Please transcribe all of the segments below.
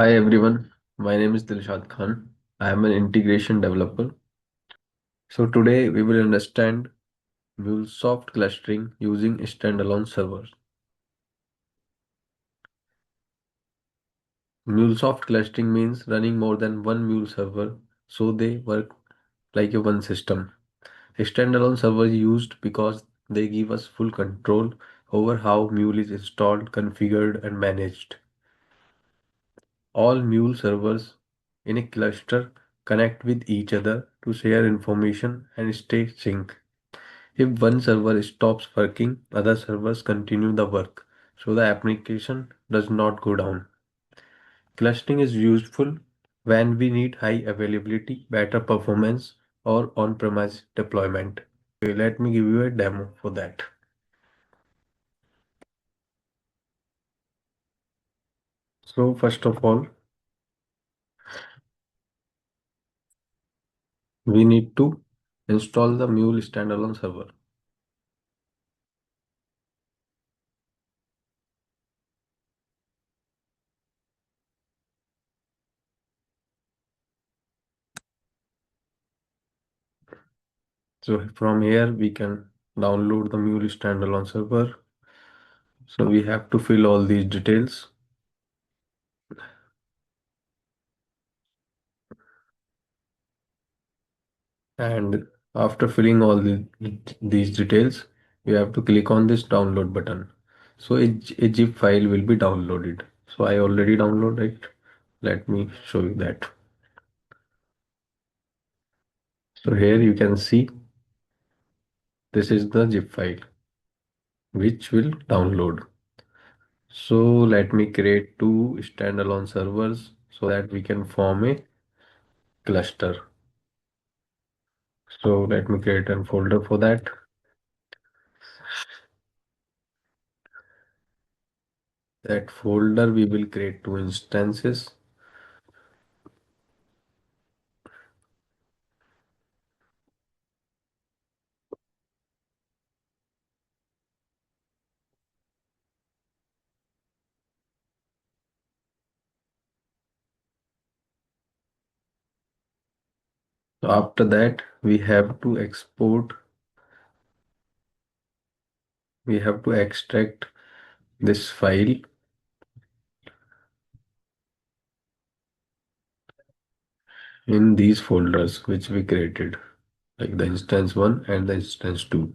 Hi everyone, my name is Dilshad Khan. I am an integration developer. So today we will understand MuleSoft clustering using standalone servers. MuleSoft clustering means running more than one Mule server so they work like a one system. A standalone server is used because they give us full control over how Mule is installed, configured and managed. All Mule servers in a cluster connect with each other to share information and stay sync. If one server stops working, other servers continue the work, so the application does not go down. Clustering is useful when we need high availability, better performance, or on-premise deployment. Okay, let me give you a demo for that. So first of all, we need to install the Mule standalone server. So from here we can download the Mule standalone server. So we have to fill all these details. And after filling all these details, you have to click on this download button. So a zip file will be downloaded. So I already downloaded it. Let me show you that. So here you can see this is the zip file which will download. So let me create two standalone servers so that we can form a cluster. So let me create a folder for that. That folder we will create two instances. So after that, we have to extract this file in these folders which we created, like the instance 1 and the instance 2.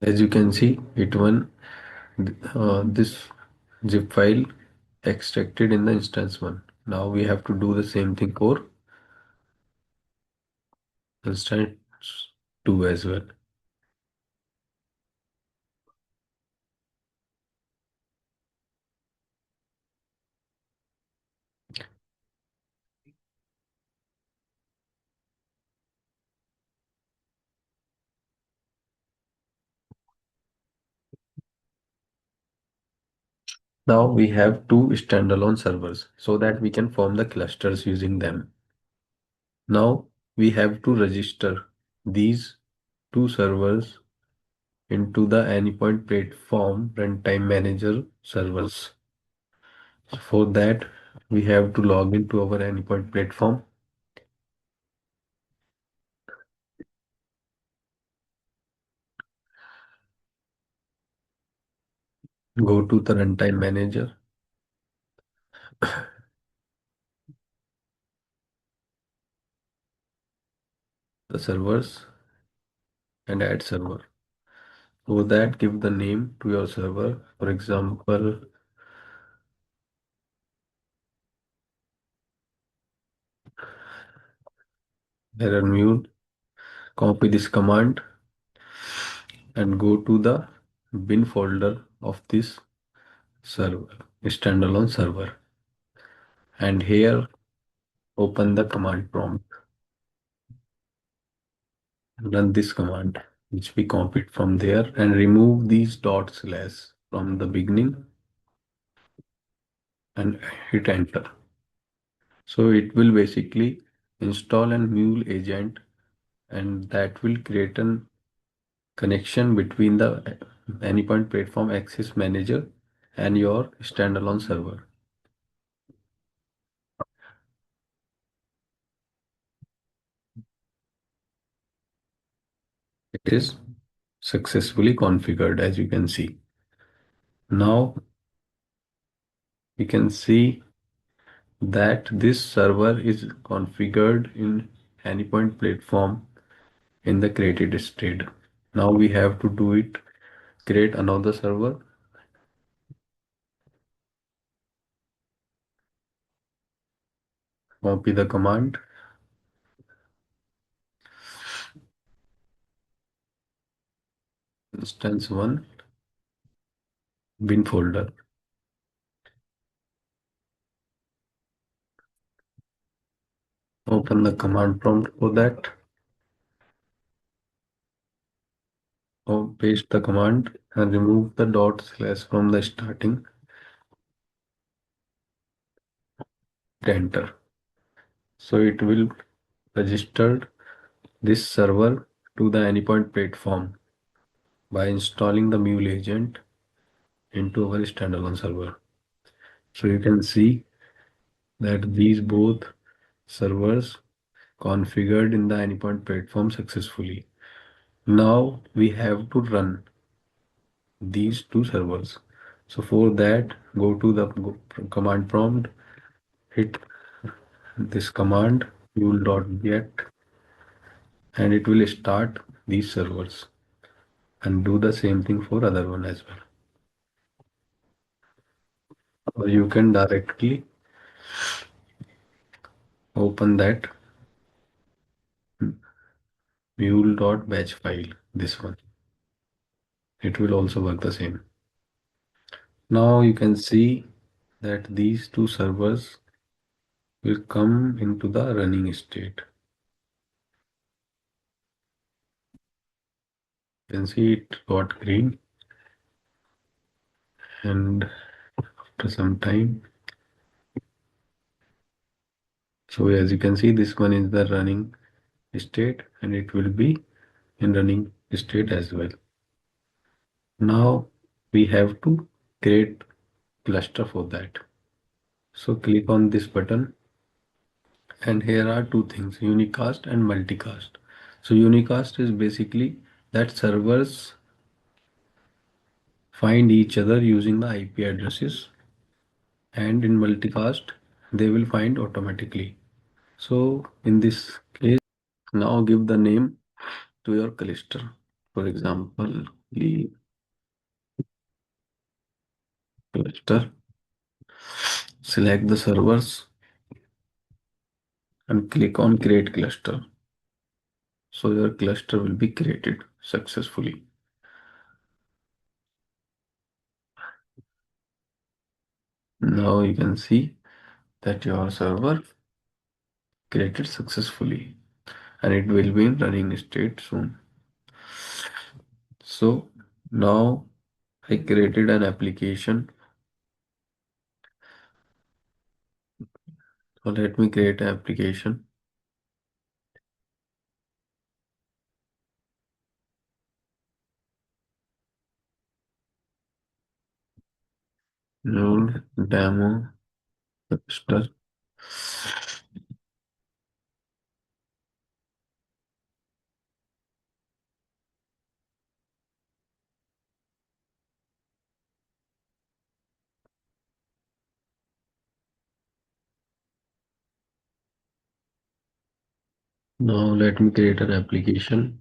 As you can see, this zip file extracted in the instance 1. Now we have to do the same thing for instance 2 as well. Now we have two standalone servers so that we can form the clusters using them. Now we have to register these two servers into the Anypoint Platform Runtime Manager servers. So for that, we have to log into our Anypoint platform. Go to the Runtime Manager, the servers, and add server. For that, give the name to your server. For example, error mule. Copy this command and go to the bin folder of this server, standalone server. And here, open the command prompt. run this command, which we copied from there, and remove these dot slash from the beginning and hit enter. So it will basically install a Mule agent, and that will create a connection between the Anypoint Platform Access Manager and your standalone server. It is successfully configured, as you can see. Now we can see that this server is configured in Anypoint Platform in the created state. Now we have to do it, create another server, copy the command, instance1, bin folder. Open the command prompt for that, or paste the command and remove the dot slash from the starting, enter. So it will register this server to the Anypoint platform by installing the Mule agent into our standalone server. So you can see that these both servers configured in the Anypoint platform successfully. Now we have to run these two servers. So for that, go to the command prompt, hit this command mule.get, and it will start these servers, and do the same thing for other one as well. Or you can directly open that mule.batch file, this one. It will also work the same. Now you can see that these two servers will come into the running state. You can see it got green, and after some time, so as you can see, this one is the running state, and it will be in running state as well. Now we have to create cluster for that. So click on this button, and here are two things, unicast and multicast. So unicast is basically that servers find each other using the IP addresses, and in multicast they will find automatically. So in this case, now give the name to your cluster. For example, the cluster, select the servers and click on create cluster. So your cluster will be created successfully. Now you can see that your server created successfully, and it will be in running state soon. So now I created an application. So let me create an application. Node demo cluster. Now let me create an application.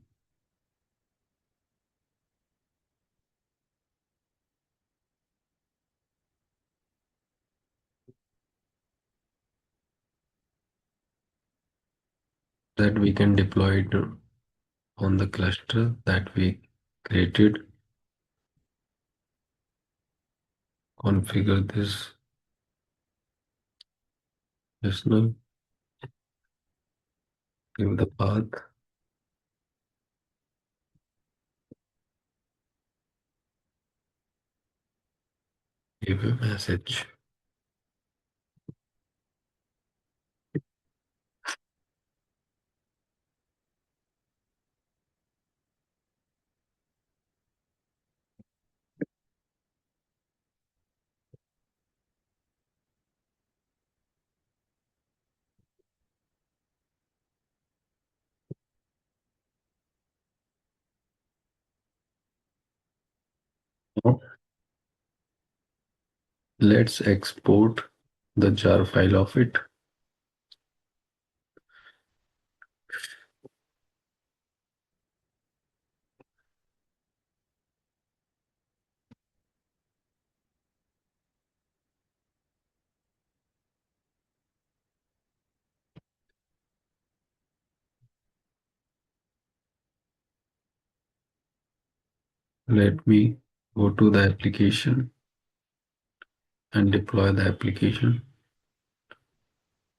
That we can deploy it on the cluster that we created. Configure this listener, give the path, Give a message. Now, let's export the jar file of it. Let me go to the application and deploy the application.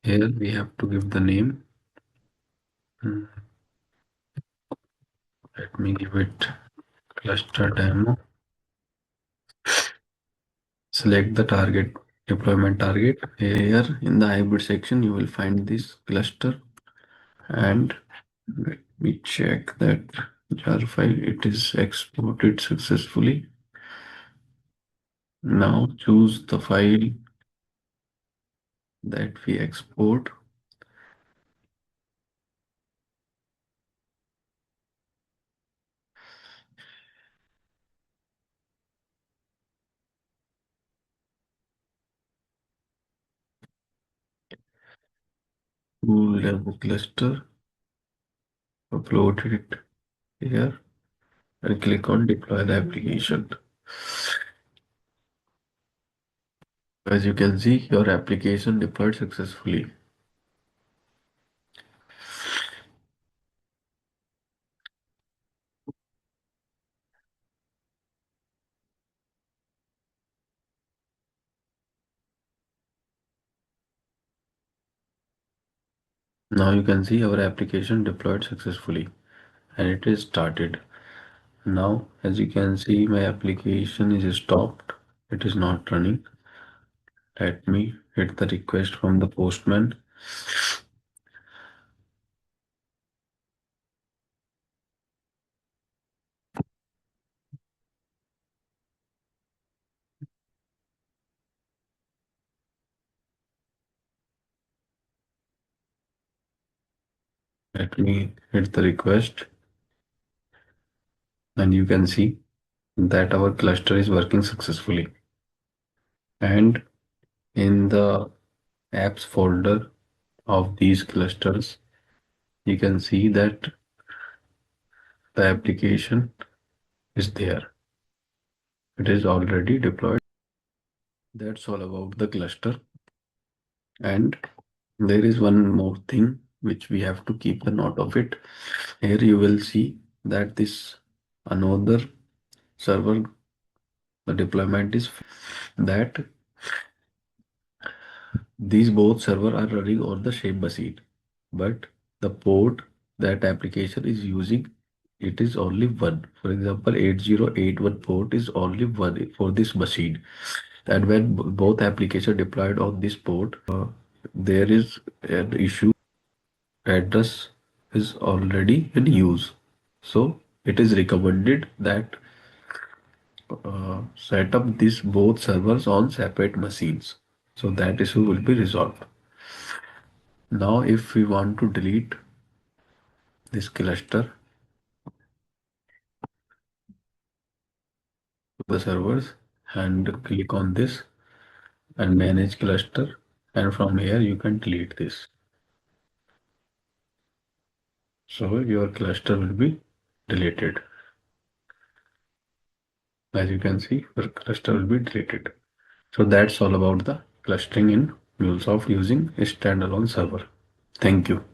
Here we have to give the name. Let me give it cluster demo. Select the target, deployment target. Here in the hybrid section, you will find this cluster, and let me check that jar file. It is exported successfully. Now choose the file that we export. Mule demo cluster, upload it here, and click on deploy the application. As you can see, your application deployed successfully. Now you can see our application deployed successfully, and it is started. Now, as you can see, my application is stopped. It is not running. Let me hit the request from the postman. Let me hit the request, and you can see that our cluster is working successfully. And in the apps folder of these clusters, you can see that the application is there. It is already deployed. That's all about the cluster. And there is one more thing which we have to keep a note of it. Here you will see that this another server, the deployment is that these both server are running on the same machine, but the port that application is using, it is only one. For example, 8081 port is only one for this machine. And when both application deployed on this port, there is an issue. Address is already in use. So it is recommended that set up these both servers on separate machines. So that issue will be resolved. Now, if we want to delete this cluster to the servers, and click on this and manage cluster, and from here you can delete this. So your cluster will be deleted. As you can see, your cluster will be deleted. So that's all about the clustering in MuleSoft using a standalone server. Thank you.